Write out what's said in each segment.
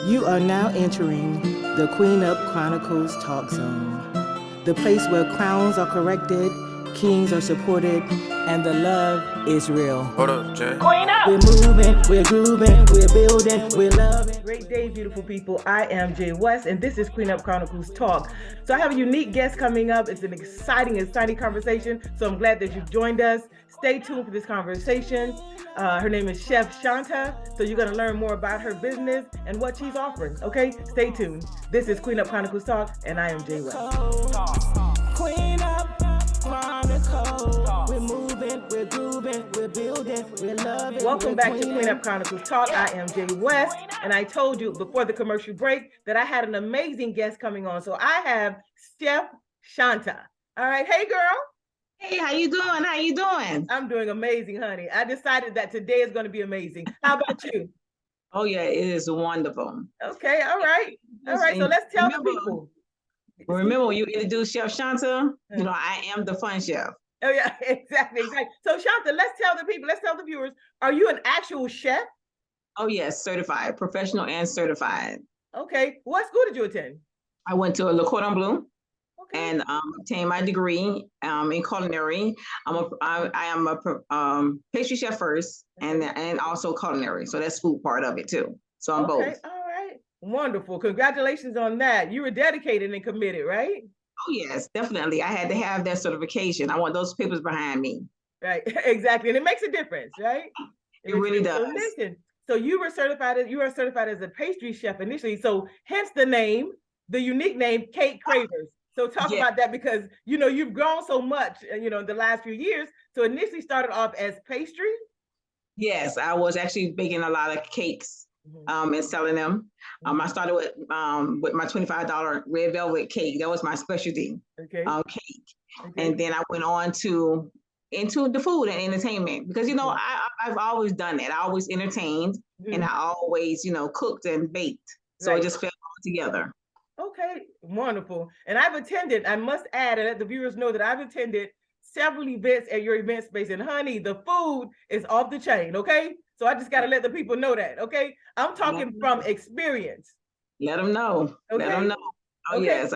You are now entering the Queen Up Chronicles Talk Zone, the place where crowns are corrected, kings are supported, and the love is real. Hold up, Jay. Queen Up! We're moving, we're grooving, we're building, we're loving. Great day, beautiful people. I am Jay West, and this is Queen Up Chronicles Talk. So I have a unique guest coming up. It's an exciting conversation, so I'm glad that you've joined us. Stay tuned for this conversation. Her name is Chef Chanta, so you're going to learn more about her business and what she's offering, okay? Stay tuned. This is Queen Up Chronicles Talk, and I am Jay West. Queen Up Chronicles. We're moving, we're grooving, we're building, we're loving. Welcome back to Queen Up Chronicles Talk. I am Jay West, and I told you before the commercial break that I had an amazing guest coming on. So I have Chef Chanta. All right, hey girl. Hey, how you doing? How you doing? I'm doing amazing, honey. I decided that today is going to be amazing. How about you? Oh yeah, it is wonderful. Okay, all right. All right, so let's tell the people. Remember when you introduced Chef Chanta, you know, I am the fun chef. Oh yeah, exactly. So Chanta, let's tell the people, let's tell the viewers, are you an actual chef? Oh yes, certified, professional and certified. Okay, what school did you attend? I went to Le Cordon Bleu. Okay. And obtained my degree in culinary. I am a pastry chef first, and also culinary. So that's food part of it too. So I'm both. All right, wonderful. Congratulations on that. You were dedicated and committed, right? Oh yes, definitely. I had to have that certification. I want those papers behind me. Right, exactly, and it makes a difference, right? It really does. So listen, so you were certified as a pastry chef initially. So hence the name, the unique name, Cake Cravers. So talk about that, because, you know, you've grown so much, you know, in the last few years. So initially started off as pastry? Yes, I was actually baking a lot of cakes and selling them. I started with my $25 red velvet cake. That was my specialty cake. Okay. And then I went on into the food and entertainment, because, you know, I've always done that. I always entertained and I always, you know, cooked and baked. So it just fell all together. Okay, wonderful. And I've attended, I must add, and let the viewers know that I've attended several events at your event space. And honey, the food is off the chain, okay? So I just got to let the people know that, okay? I'm talking from experience. Let them know. Okay? Let them know. Oh, okay. Yes.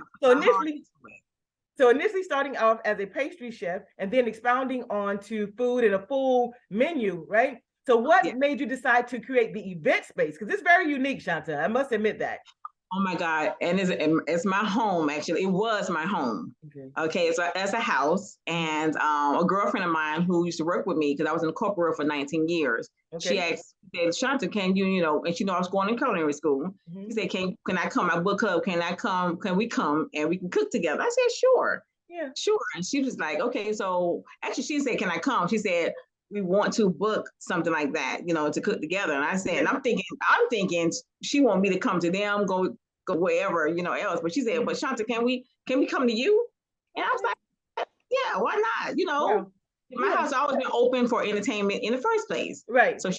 So initially starting off as a pastry chef and then expounding on to food and a full menu, right? So what made you decide to create the event space? Because it's very unique, Chanta. I must admit that. Oh my God. And it's my home, actually. It was my home. Okay. So as a house, and a girlfriend of mine who used to work with me, because I was in the corporate world for 19 years. She asked, Chanta, can you know, and she knew I was going to culinary school. She said, can I come? My book club, can we come and we can cook together? I said, sure. Yeah, sure. And she was like, okay. So actually she said, can I come? She said, we want to book something like that, you know, to cook together. And I said, and I'm thinking she want me to come to them, go wherever, you know, else. But she said, but Chanta, can we come to you? And I was like, yeah, why not? You know, my house has always been open for entertainment in the first place. Right. So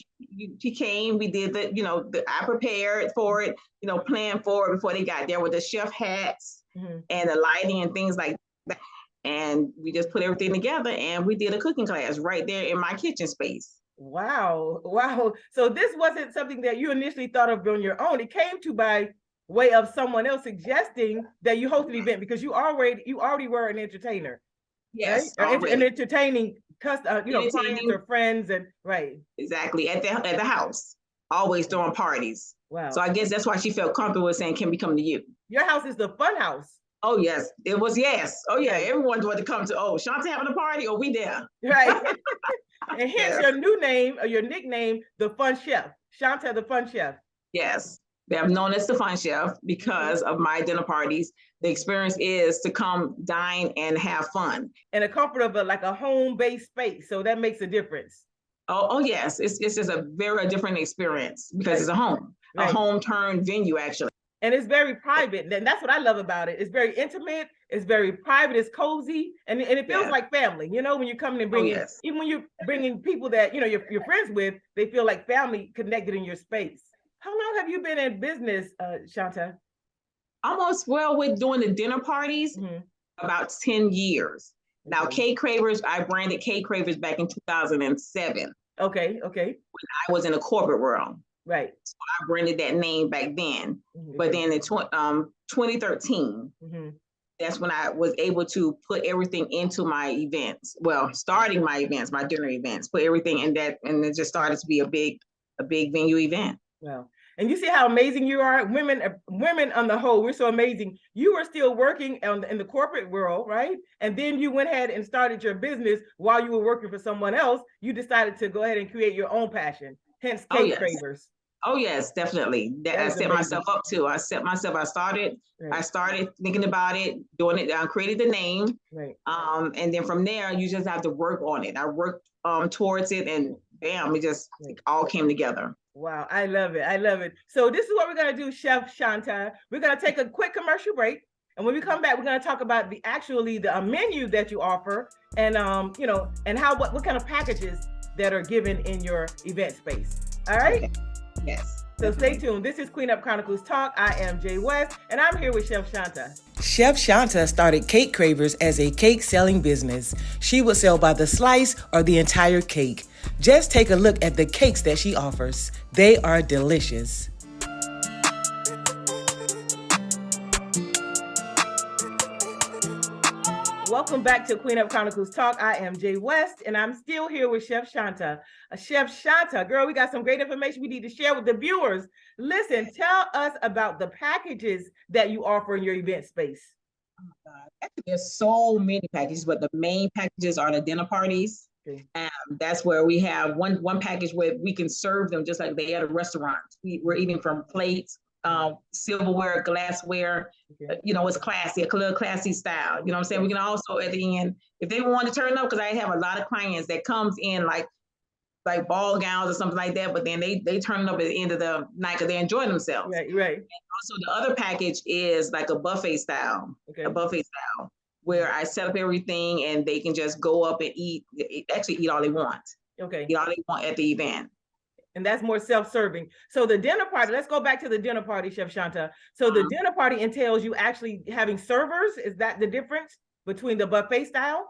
she came, we did I prepared for it, you know, planned for it before they got there with the chef hats and the lighting and things like that. And we just put everything together and we did a cooking class right there in my kitchen space. Wow. So this wasn't something that you initially thought of on your own. It came to by way of someone else suggesting that you host an event, because you already were an entertainer. Yes. Right? An entertaining clients or friends and Exactly. At the house. Always throwing parties. Wow. So I guess that's why she felt comfortable saying, can we come to you? Your house is the fun house. Oh, yes. It was, yes. Oh, yeah. Everyone wanted to come to, Chanta having a party? Oh, we there. Right. And hence your new name, or your nickname, the Fun Chef. Chanta, the Fun Chef. Yes. I'm known as the Fun Chef because of my dinner parties. The experience is to come dine and have fun. And the comfort of a home-based space. So that makes a difference. Oh yes. It's just a very different experience because it's a home. A home-turned venue, actually. And it's very private. And that's what I love about it. It's very intimate. It's very private. It's cozy. And it feels like family. You know, when you're coming and bringing, even when you're bringing people that, you know, you're friends with, they feel like family connected in your space. How long have you been in business, Chanta? With doing the dinner parties, about 10 years. Now, Cake Cravers, I branded Cake Cravers back in 2007. Okay. When I was in the corporate world. Right. So I branded that name back then. But then in 2013, that's when I was able to put everything into my events. Well, starting my events, my dinner events, put everything in that, and it just started to be a big venue event. Wow. And you see how amazing you are. Women on the whole, we're so amazing. You were still working in the corporate world, right? And then you went ahead and started your business while you were working for someone else. You decided to go ahead and create your own passion, hence Cake Cravers. Oh yes, definitely. I set myself up too. I started thinking about it, doing it. I created the name. Right. And then from there, you just have to work on it. I worked towards it, and bam, it just all came together. Wow, I love it. I love it. So this is what we're going to do, Chef Chanta. We're going to take a quick commercial break. And when we come back, we're going to talk about the menu that you offer, and and what kind of packages that are given in your event space. All right? Okay. Yes. So stay tuned. This is Queen Up Chronicles Talk. I am Jay West, and I'm here with Chef Chanta. Chef Chanta started Cake Cravers as a cake selling business. She would sell by the slice or the entire cake. Just take a look at the cakes that she offers. They are delicious. Welcome back to Queen Up Chronicles Talk. I am Jay West, and I'm still here with Chef Chanta. Chef Chanta, girl, we got some great information we need to share with the viewers. Listen, tell us about the packages that you offer in your event space. Oh my God. Actually, there's so many packages, but the main packages are the dinner parties. Okay. That's where we have one package where we can serve them just like they at a restaurant. We're eating from plates, silverware, glassware. Okay. It's classy, a little classy style. You know what I'm saying? We can also at the end, if they want to turn up, because I have a lot of clients that comes in like ball gowns or something like that, but then they turn up at the end of the night because they enjoy themselves. Right. And also the other package is like a buffet style, where I set up everything and they can just go up and eat all they want. Okay. Eat all they want at the event. And that's more self-serving. So the dinner party, let's go back to the dinner party, Chef Chanta. So the dinner party entails you actually having servers. Is that the difference between the buffet style?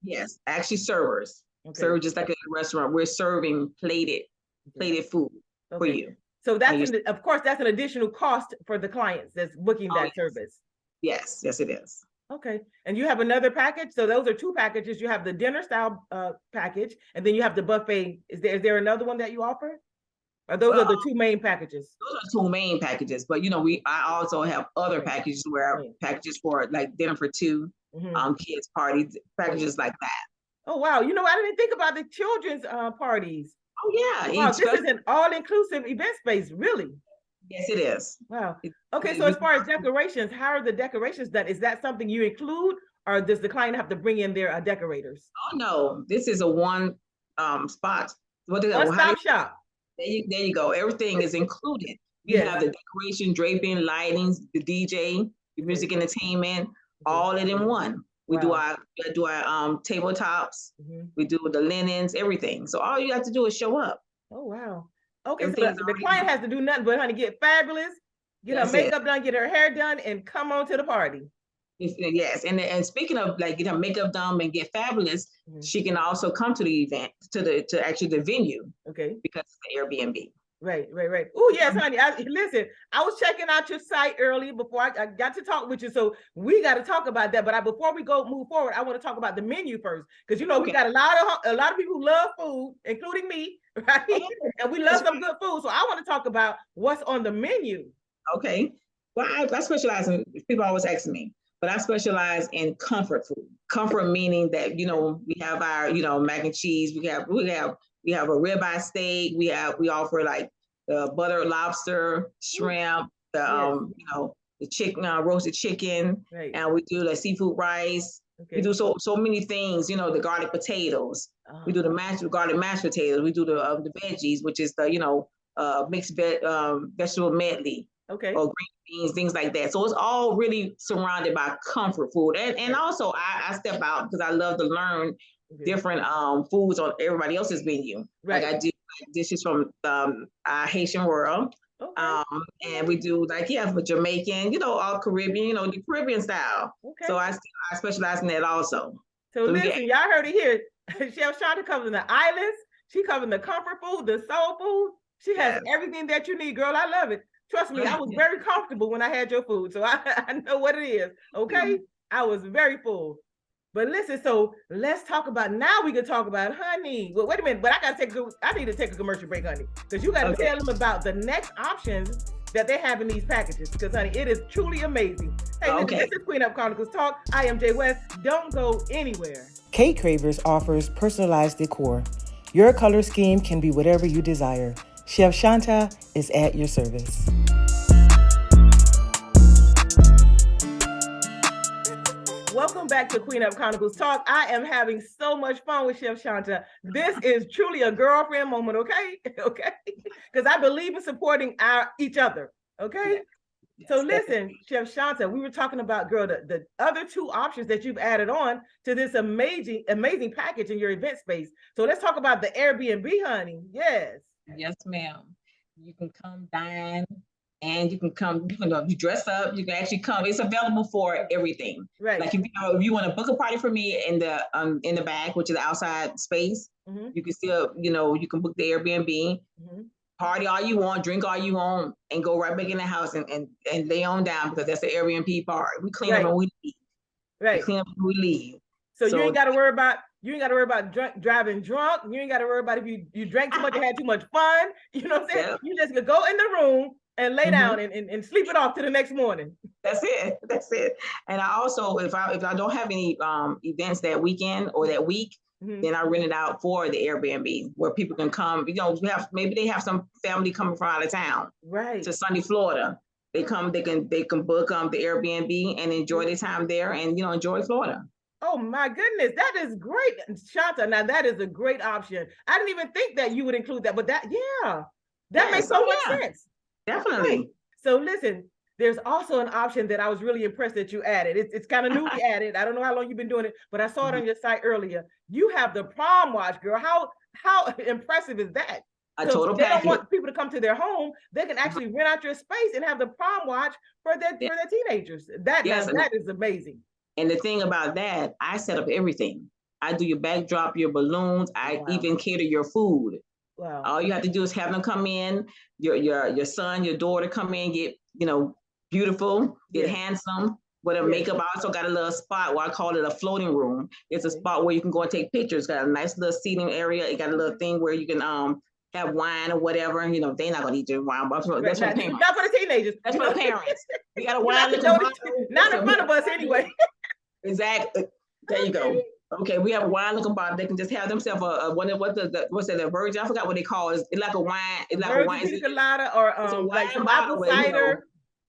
Yes, actually servers. Okay. Serve just like a restaurant. We're serving plated food for you. So that's of course that's an additional cost for the clients that's booking that service. Yes, it is. Okay. And you have another package. So those are two packages. You have the dinner style package, and then you have the buffet. Is there another one that you offer? Or those are the two main packages? Those are two main packages. But I also have other packages packages for like dinner for two, kids parties, packages like that. Oh wow. I didn't think about the children's parties. Oh yeah. Wow, this is an all-inclusive event space, really. Yes, it is. Wow. Okay, so as far as decorations, how are the decorations done? Is that something you include, or does the client have to bring in their decorators? Oh no, this is a one spot. One-stop shop. There you go. Everything is included. You have the decoration, draping, lighting, the DJ, the music entertainment, all in one. We do our tabletops. We do the linens, everything. So all you have to do is show up. Oh wow. Okay, so the client has to do nothing but get fabulous, get her makeup done, get her hair done, and come on to the party. Yes, and speaking of get her makeup done and get fabulous, she can also come to the event, to actually the venue. Okay. Because it's the Airbnb. Right. Oh yes, honey. Listen, I was checking out your site earlier before I got to talk with you, so we got to talk about that. But before we move forward, I want to talk about the menu first, because we got a lot of people who love food, including me, right? And we love some good food, so I want to talk about what's on the menu. Okay. Well, I specialize in. People always ask me, but I specialize in comfort food. Comfort meaning that we have our mac and cheese. We have a ribeye steak. We offer like butter lobster, shrimp, the chicken, roasted chicken, and we do the seafood rice. Okay. We do so many things. The garlic potatoes. We do the garlic mashed potatoes. We do the veggies, which is the mixed vegetable medley. Okay. Or green beans, things like that. So it's all really surrounded by comfort food, and also I step out because I love to learn different foods on everybody else's menu. Right. Like I do dishes from Haitian world. Okay. And we do for Jamaican, all Caribbean, the Caribbean style. Okay. So I specialize in that also. So listen, y'all heard it here. Chef Chanta covers the islands. She covers the comfort food, the soul food. She has everything that you need, girl. I love it. Trust me, I was very comfortable when I had your food, so I know what it is. Okay, I was very full. But listen, so let's talk about now. We can talk about honey. Well, wait a minute, but I need to take a commercial break, honey, because you got to tell them about the next options that they have in these packages. Because honey, it is truly amazing. Hey, listen, this is Queen Up Chronicles Talk. I am Jay West. Don't go anywhere. Cake Cravers offers personalized decor. Your color scheme can be whatever you desire. Chef Chanta is at your service. Welcome back to Queen Up Chronicles Talk. I am having so much fun with Chef Chanta. This is truly a girlfriend moment, okay? Okay? Because I believe in supporting each other, okay? Yes. So listen, Chef Chanta, we were talking about, girl, the other two options that you've added on to this amazing package in your event space. So let's talk about the Airbnb, honey. Yes. Yes, ma'am. You can come dine. And you can come, you dress up, you can actually come. It's available for everything. Right. Like if you want to book a party for me in the back, which is the outside space, you can still, you can book the Airbnb, party all you want, drink all you want, and go right back in the house and lay on down, because that's the Airbnb part. We clean up when we leave. Right. We clean up when we leave. So you ain't got to worry about driving drunk. You ain't got to worry about if you drank too much and had too much fun. You know what I'm saying? Yep. You just could go in the room and lay down and sleep it off to the next morning. That's it. And I also, if I don't have any events that weekend or that week, then I rent it out for the Airbnb where people can come. Maybe they have some family coming from out of town, right, to sunny Florida. They come, they can book the Airbnb and enjoy their time there, and enjoy Florida. Oh my goodness, that is great, Chanta. Now that is a great option. I didn't even think that you would include that, but that makes so much sense. Definitely. Right. So listen, there's also an option that I was really impressed that you added. It's kind of newly added. I don't know how long you've been doing it, but I saw it on your site earlier. You have the prom watch, girl. How impressive is that? Total they don't want people to come to their home. They can actually rent out your space and have the prom watch for their teenagers. That is amazing. And the thing about that, I set up everything. I do your backdrop, your balloons. I even cater your food. Wow. All you have to do is have them come in, your son, your daughter come in, get, beautiful, get handsome with a makeup. I also got a little spot where I call it a floating room. It's a spot where you can go and take pictures. Got a nice little seating area. It got a little thing where you can have wine or whatever. They're not going to eat your wine, but that's for the parents. Not for the teenagers. That's for the parents. We got a wine looking bottle. Not in front of us anyway. Exactly. There you go. Okay, we have a wine looking bottle. They can just have themselves a virgin. I forgot what they call it. It's like a wine. It's like virgin pina colada or like some apple cider.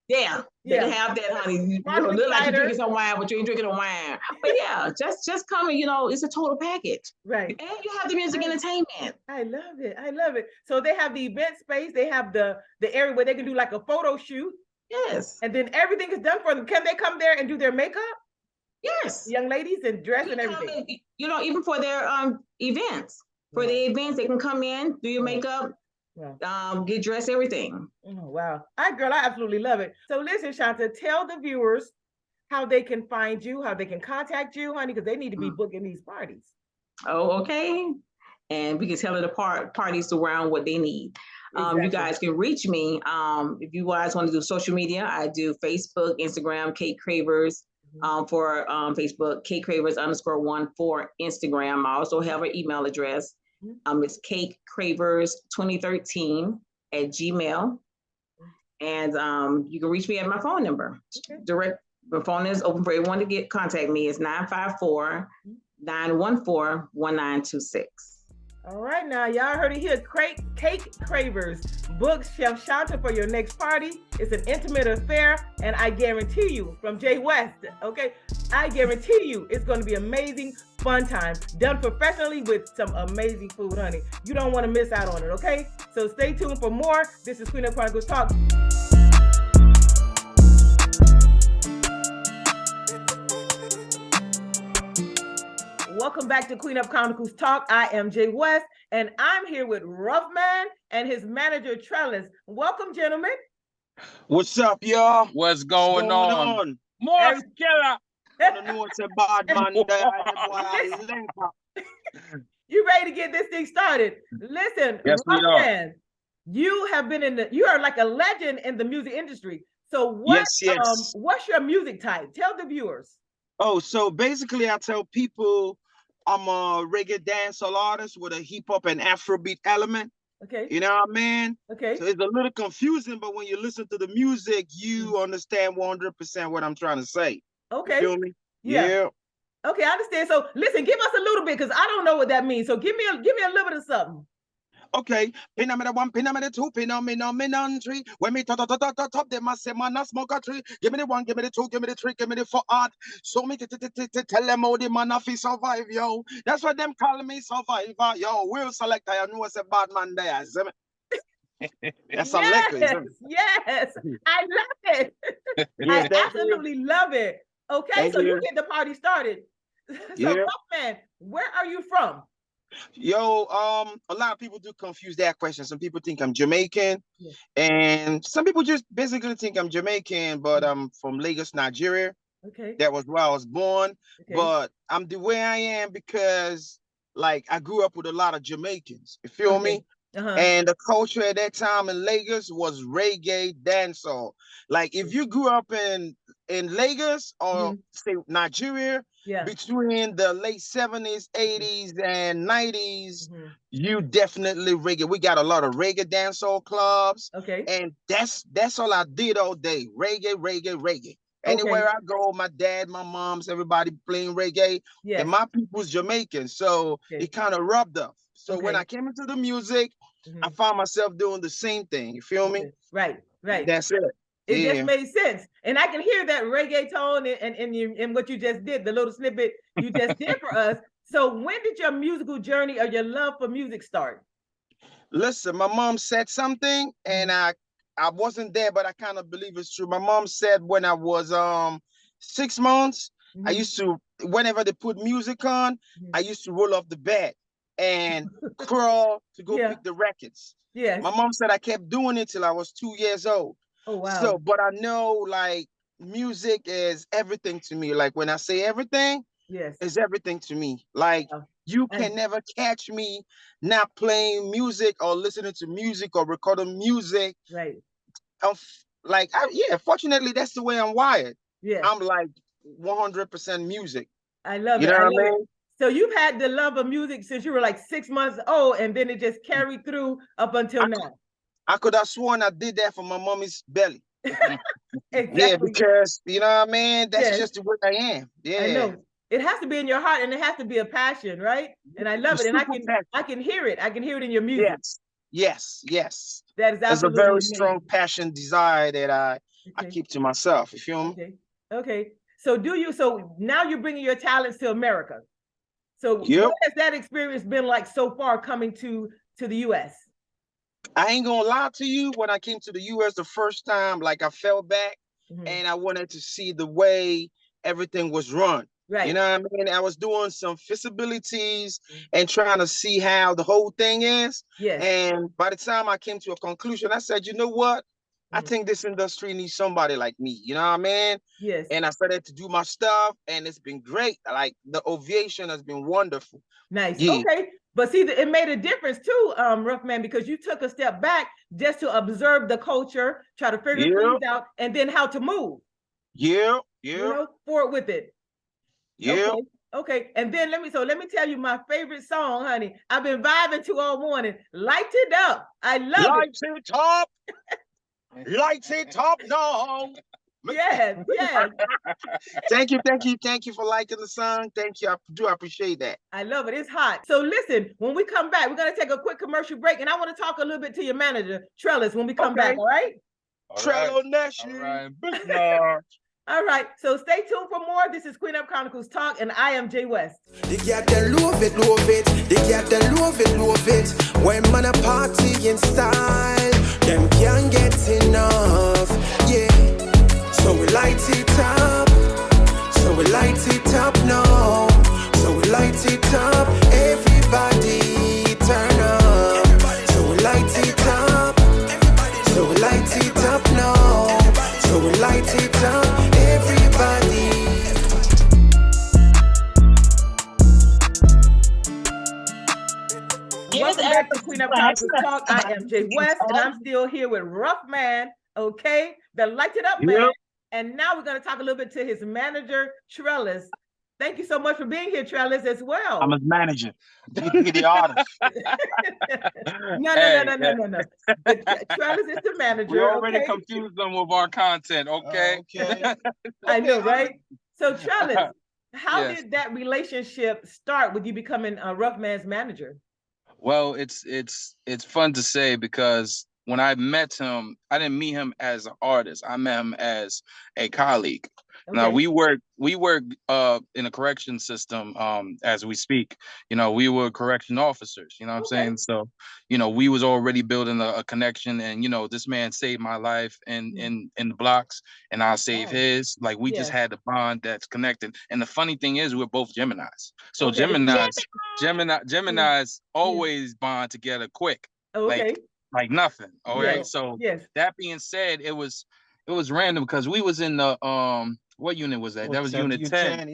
Yeah, they can have that, honey. You look like you're drinking some wine, but you ain't drinking a wine. But yeah, just come and it's a total package. Right. And you have the music entertainment. I love it. So they have the event space. They have the area where they can do like a photo shoot. Yes. And then everything is done for them. Can they come there and do their makeup? Yes. Young ladies and dress and everything. Even for their events. For the events, they can come in, do your makeup, get dressed, everything. Oh, wow. I absolutely love it. So listen, Chanta, tell the viewers how they can find you, how they can contact you, honey, because they need to be booking these parties. Oh, okay. And we can tell the parties around what they need. Exactly. You guys can reach me. If you guys want to do social media, I do Facebook, Instagram, Cake Cravers. For Facebook, Cake Cravers _1 for Instagram. I also have an email address. It's cakecravers2013 @gmail. And you can reach me at my phone number. Direct, my phone is open for everyone to contact me. It's 954-914-1926. All right, now y'all heard it here. Cake Cravers. Book Chef Chanta for your next party. It's an intimate affair, and I guarantee you, from Jay West, okay, I guarantee you it's going to be amazing, fun time, done professionally with some amazing food, honey. You don't want to miss out on it, okay? So stay tuned for more. This is Queen of Chronicles Talk. Welcome back to Queen Up Chronicles Talk. I am Jay West, and I'm here with Rhuffman and his manager Trellis. Welcome, gentlemen. What's up, y'all? What's going on? Mos-Killah. I know it's a bad man. You ready to get this thing started? Listen, yes, Rhuffman, You have been you are like a legend in the music industry. So what's your music type? Tell the viewers. Oh, so basically I tell people I'm a reggae dancehall artist with a hip hop and afrobeat element. Okay. You know what I mean? Okay. So it's a little confusing, but when you listen to the music, you understand 100% what I'm trying to say. Okay. You feel me? Yeah. Okay, I understand. So listen, give us a little bit because I don't know what that means. So give me a little bit of something. Okay, pinamida 1, pinamida 2, pinamida 3. When me top, they must say man a smoke a tree. Give me the 1, give me the 2, give me the 3, give me the 4 art. So me tell them how the man a fi survive, yo. That's what them call me survivor, yo. Will Selector, you know what's a bad man there, That's a liquor. Yes, I love it. I absolutely love it. Okay, so you get the party started. So Rhuffman, where are you from? Yo, a lot of people do confuse that question. Some people think I'm Jamaican, and some people just basically think I'm Jamaican, but I'm from Lagos, Nigeria. Okay. That was where I was born. Okay. But I'm the way I am because, like, I grew up with a lot of Jamaicans. You feel me? And the culture at that time in Lagos was reggae dancehall. Like, if you grew up in Lagos or say Nigeria, between the late 70s, 80s, and 90s, you definitely reggae. We got a lot of reggae dancehall clubs. Okay. And that's all I did all day. Reggae. Anywhere I go, my dad, my mom's, everybody playing reggae. And my people's Jamaican. So it kind of rubbed up. So when I came into the music, I found myself doing the same thing. You feel me? Right. That's it. It just made sense. And I can hear that reggae tone and what you just did, the little snippet you just did for us. So when did your musical journey or your love for music start? Listen, my mom said something and I wasn't there, but I kind of believe it's true. My mom said when I was 6 months, I used to, whenever they put music on, I used to roll off the bed and crawl to go pick the records. Yeah. My mom said I kept doing it till I was 2 years old. Oh, wow. So, but I know like music is everything to me. Like when I say everything, it's everything to me. Like you can never catch me not playing music or listening to music or recording music. Right. Like, fortunately, that's the way I'm wired. Yeah. I'm like 100% music. I love it. You know what I mean? So you've had the love of music since you were like 6 months old, and then it just carried through up until now. I could have sworn I did that for my mommy's belly. Exactly. Yeah, because, you know what I mean? That's just the way I am. Yeah. I know. It has to be in your heart, and it has to be a passion, right? And I love it. And I can hear it. I can hear it in your music. Yes. That is absolutely There's a very strong passion, desire that I keep to myself. You feel me? Okay. So now you're bringing your talents to America. So what has that experience been like so far coming to the U.S.? I ain't gonna lie to you. When I came to the U.S. the first time, like I fell back and I wanted to see the way everything was run. Right. You know what I mean? I was doing some feasibilities and trying to see how the whole thing is. Yes. And by the time I came to a conclusion, I said, you know what? I think this industry needs somebody like me. You know what I mean? Yes. And I started to do my stuff and it's been great. Like the ovation has been wonderful. Nice. Yeah. Okay. But see, it made a difference too, Rhuffman, because you took a step back just to observe the culture, try to figure things out, and then how to move. Yeah. You know, forward with it. Yeah. Okay. And then let me tell you my favorite song, honey. I've been vibing to all morning. Light it up. I love it. Light it up. Light it up now. Yes. Thank you for liking the song. Thank you. I do appreciate that. I love it. It's hot. So listen, when we come back, we're going to take a quick commercial break, and I want to talk a little bit to your manager, Trellis, when we come back. All right? Trello Nation. All right, so stay tuned for more. This is Queen Up Chronicles Talk, and I am Jay West. They got the love it. They got the love it. When man a party in style, them can't get enough. Yeah, so we light it up. now. So we light it up. Everybody turn up. So we light it up. So we light it up now. So we light it up. Everybody. Welcome back to Queen Up Talk. Chronicles Talk. I am Jay West, and I'm still here with Rhuffman, okay, the Light It Up man. And now we're going to talk a little bit to his manager, Trellis. Thank you so much for being here, Trellis, as well. I'm his manager. He the artist. No. Trellis is the manager. We already confused them with our content, okay? I know, right? So, Trellis, how did that relationship start with you becoming Rhuffman's manager? Well, it's fun to say because when I met him, I didn't meet him as an artist. I met him as a colleague. Now we work in a correction system as we speak. You know, we were correction officers, you know what I'm saying? So, you know, we was already building a connection, and you know, this man saved my life in the blocks, and I saved his. Like we just had a bond that's connected. And the funny thing is we're both Geminis. So Geminis always bond together quick. Like nothing. All right. So that being said, it was random because we was in the what unit was that? That was unit 10.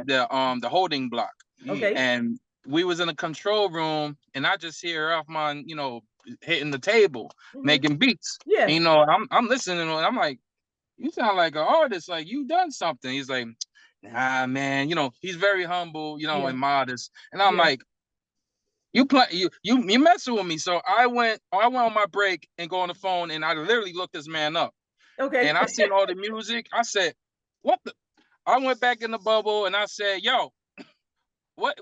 The holding block. And we was in the control room, and I just hear Rhuffman, you know, hitting the table, making beats. And, you know, I'm listening, and I'm like, you sound like an artist, like you done something. He's like, nah, man, you know, he's very humble, you know, and modest. And I'm like, you messing with me. So I went on my break and go on the phone, and I literally looked this man up. And I seen all the music. I said, what the? I went back in the bubble and I said, yo, what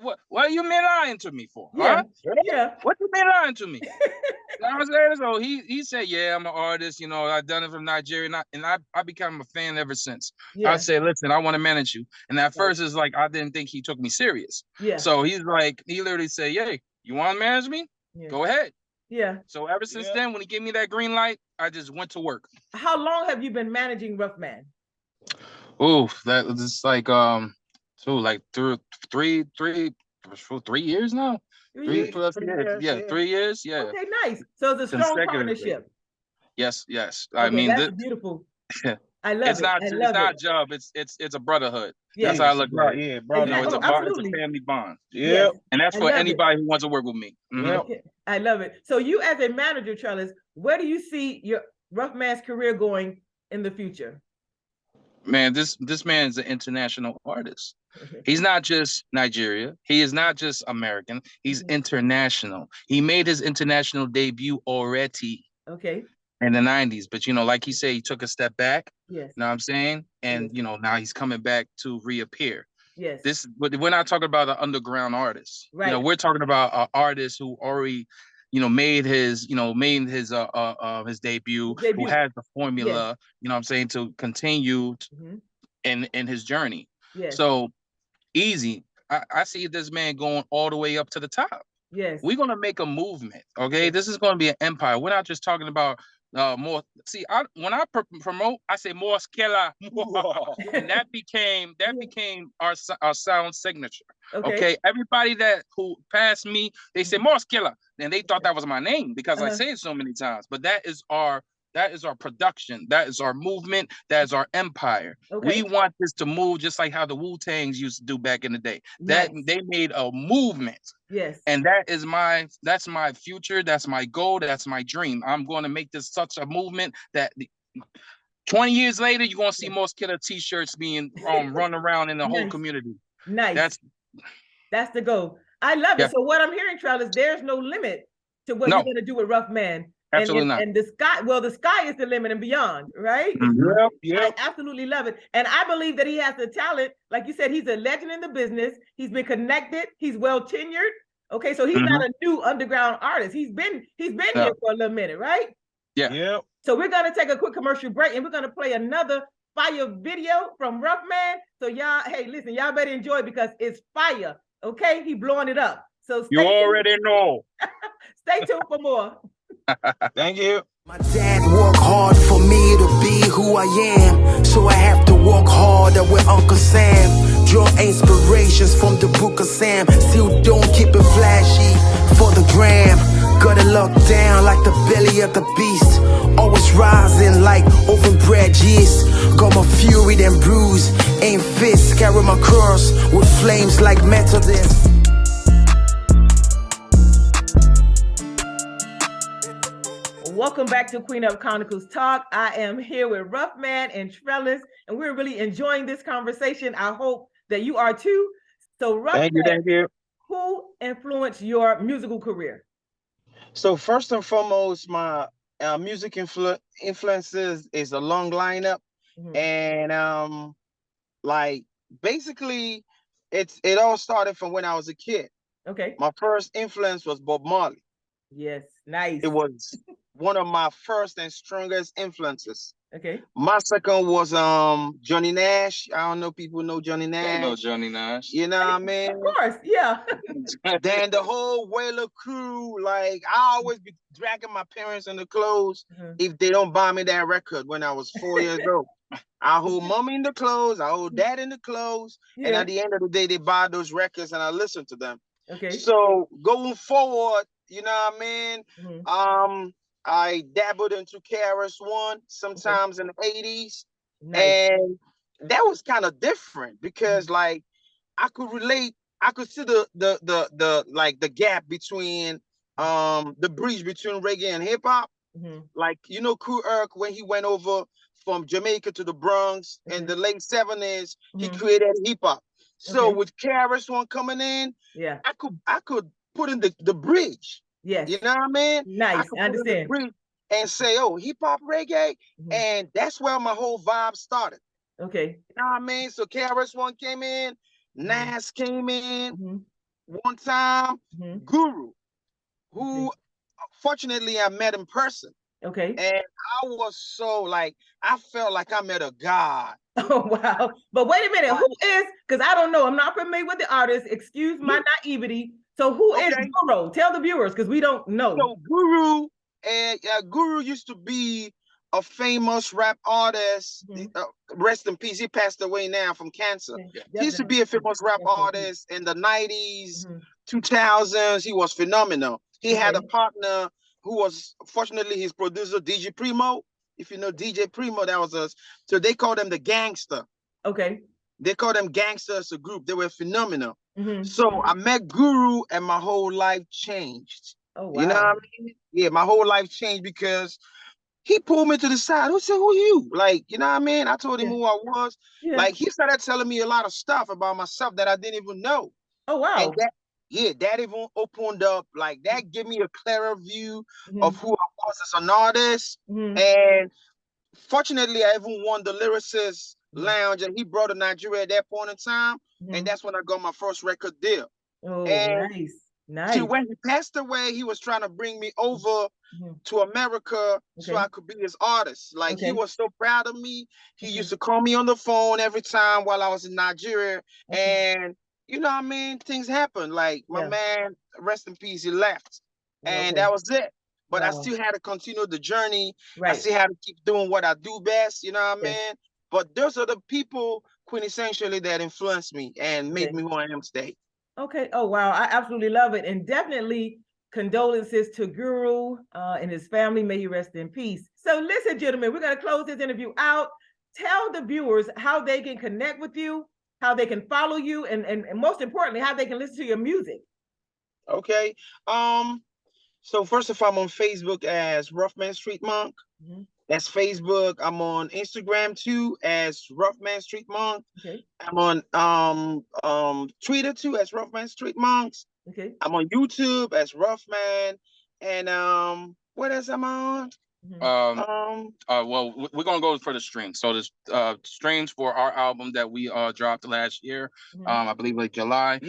you been lying to me for? What you been lying to me? I was there, so he said, yeah, I'm an artist, you know, I've done it from Nigeria, and I became a fan ever since. I said, listen, I want to manage you. And at first it's like I didn't think he took me serious. So he's like, he literally said, yeah, you want to manage me? Go ahead. So ever since then, when he gave me that green light, I just went to work. How long have you been managing Rhuffman? Oh, that was like like 3 years now. 3 years. 3 years. Yeah. Okay, nice. So it's a strong partnership. Yes. I mean, that's beautiful. I love it. It's not a job. It's a brotherhood. That's how I look at it. Bro. No, it's a family bond. And that's for anybody who wants to work with me. I love it. So you, as a manager, Trellis, where do you see your Rhuffman's career going in the future? Man, this man is an international artist. He's not just Nigeria. He is not just American. He's international. He made his international debut already. In the 90s. But, you know, like he said, he took a step back. You know what I'm saying? And, you know, now he's coming back to reappear. But we're not talking about an underground artist. You know, we're talking about an artist who already, you know, made his debut, who has the formula, you know what I'm saying, to continue in his journey. So easy. I see this man going all the way up to the top. We're going to make a movement. This is going to be an empire. We're not just talking about more. See, when I promote, I say Mos-Killah, and that became our sound signature. Everybody who passed me, they say Mos-Killah, and they thought that was my name because I say it so many times. But that is our production. That is our movement. That is our empire. We want this to move just like how the Wu-Tangs used to do back in the day. That they made a movement. And that's my future. That's my goal. That's my dream. I'm going to make this such a movement that 20 years later, you're going to see Mos-Killah t-shirts being run around in the whole community. That's the goal. I love it. So what I'm hearing, Trellis, there's no limit to what you're going to do with Rhuffman. Absolutely not. And the sky is the limit and beyond, right? I absolutely love it. And I believe that he has the talent. Like you said, he's a legend in the business. He's been connected. He's well tenured. So he's not a new underground artist. He's been here for a little minute, right? So we're going to take a quick commercial break, and we're going to play another fire video from Rhuffman. So y'all, hey, listen, y'all better enjoy it because it's fire. He blowing it up. So you already know. Stay tuned for more. Thank you. My dad worked hard for me to be who I am, so I have to work harder with Uncle Sam. Draw inspirations from the book of Sam. Still don't keep it flashy for the gram. Got it locked down like the belly of the beast. Always rising like oven bread yeast. Got my fury then bruise. Ain't fists, carry my cross with flames like Methodist. Welcome back to Queen of Chronicles Talk. I am here with Rhuffman and Trellis, and we're really enjoying this conversation. I hope that you are too. So Rhuffman, thank you. Who influenced your musical career? So first and foremost, my music influences is a long lineup. And like basically it all started from when I was a kid. Okay. My first influence was Bob Marley. Yes, nice. It was one of my first and strongest influences. Okay. My second was Johnny Nash. I don't know if people know Johnny Nash. I know Johnny Nash. You know what I mean? Of course, yeah. Then the whole Whaler crew, like I always be dragging my parents in the clothes if they don't buy me that record when I was 4 years old. I hold mommy in the clothes, I hold dad in the clothes, and at the end of the day, they buy those records and I listen to them. Okay. So going forward, you know what I mean? I dabbled into KRS-One sometimes in the 80s. Nice. And that was kind of different because like I could relate, I could see the gap between the bridge between reggae and hip hop. Like, you know, Kool Herc, when he went over from Jamaica to the Bronx in the late 70s, he created hip hop. So with KRS-One coming in, I could put in the bridge. Yes. You know what I mean? Nice. I understand. And say, oh, hip hop reggae. And that's where my whole vibe started. Okay. You know what I mean? So KRS-One came in, Nas came in one time, Guru, who fortunately I met in person. Okay. And I was so like, I felt like I met a god. Oh, wow. But wait a minute, who is, because I don't know, I'm not familiar with the artist, excuse my naivety. So who is Guru? Tell the viewers, because we don't know. So Guru used to be a famous rap artist. Rest in peace. He passed away now from cancer. He used to be a famous rap artist in the 90s, 2000s. He was phenomenal. He had a partner who was, fortunately, his producer, DJ Primo. If you know DJ Primo, that was us. So they called them the Gangster. Okay. They called them Gangster as a group. They were phenomenal. So I met Guru and my whole life changed. Oh, wow. You know what I mean? Yeah, my whole life changed because he pulled me to the side. He said, who are you? Like, you know what I mean? I told him who I was. Like, he started telling me a lot of stuff about myself that I didn't even know. Oh, wow. And that even opened up, like, that gave me a clearer view of who I was as an artist. And fortunately, I even won the Lyricist Lounge, and he brought to Nigeria at that point in time. And that's when I got my first record deal. Oh, and nice. See, when he passed away, he was trying to bring me over to America so I could be his artist. Like, he was so proud of me. He used to call me on the phone every time while I was in Nigeria. And, you know what I mean? Things happen. Like, my man, rest in peace, he left. And that was it. But I still had to continue the journey. I still had to keep doing what I do best. You know what I mean? But those are the people, quintessentially, that influenced me and made me who I am today. Okay. Oh, wow. I absolutely love it. And definitely condolences to Guru and his family. May he rest in peace. So listen, gentlemen, we're going to close this interview out. Tell the viewers how they can connect with you, how they can follow you, and most importantly, how they can listen to your music. Okay. So first of all, I'm on Facebook as Rhuffman Street Monk. That's Facebook. I'm on Instagram too as Rhuffman Street Monk. Okay. I'm on Twitter too as Rhuffman Street Monks. Okay. I'm on YouTube as Rhuffman. And what else am I on? Well, we're gonna go for the streams. So the streams for our album that we dropped last year, I believe like July,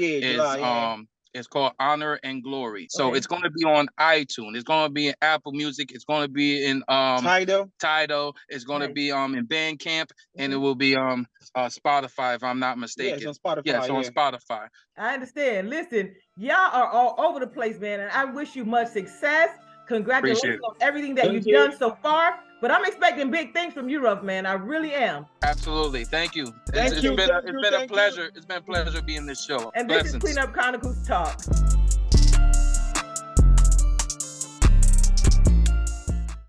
it's called Honor and Glory. So it's going to be on iTunes. It's going to be in Apple Music. It's going to be in Tidal. It's going to be in Bandcamp, and it will be Spotify, if I'm not mistaken. Yeah, it's on Spotify. Yeah, it's on Spotify. I understand. Listen, y'all are all over the place, man, and I wish you much success. Congratulations on everything that you've done so far. But I'm expecting big things from you, Rhuffman. I really am. Absolutely. Thank you. It's been a pleasure. It's been a pleasure being in this show. And this is Queen of Chronicles Talk.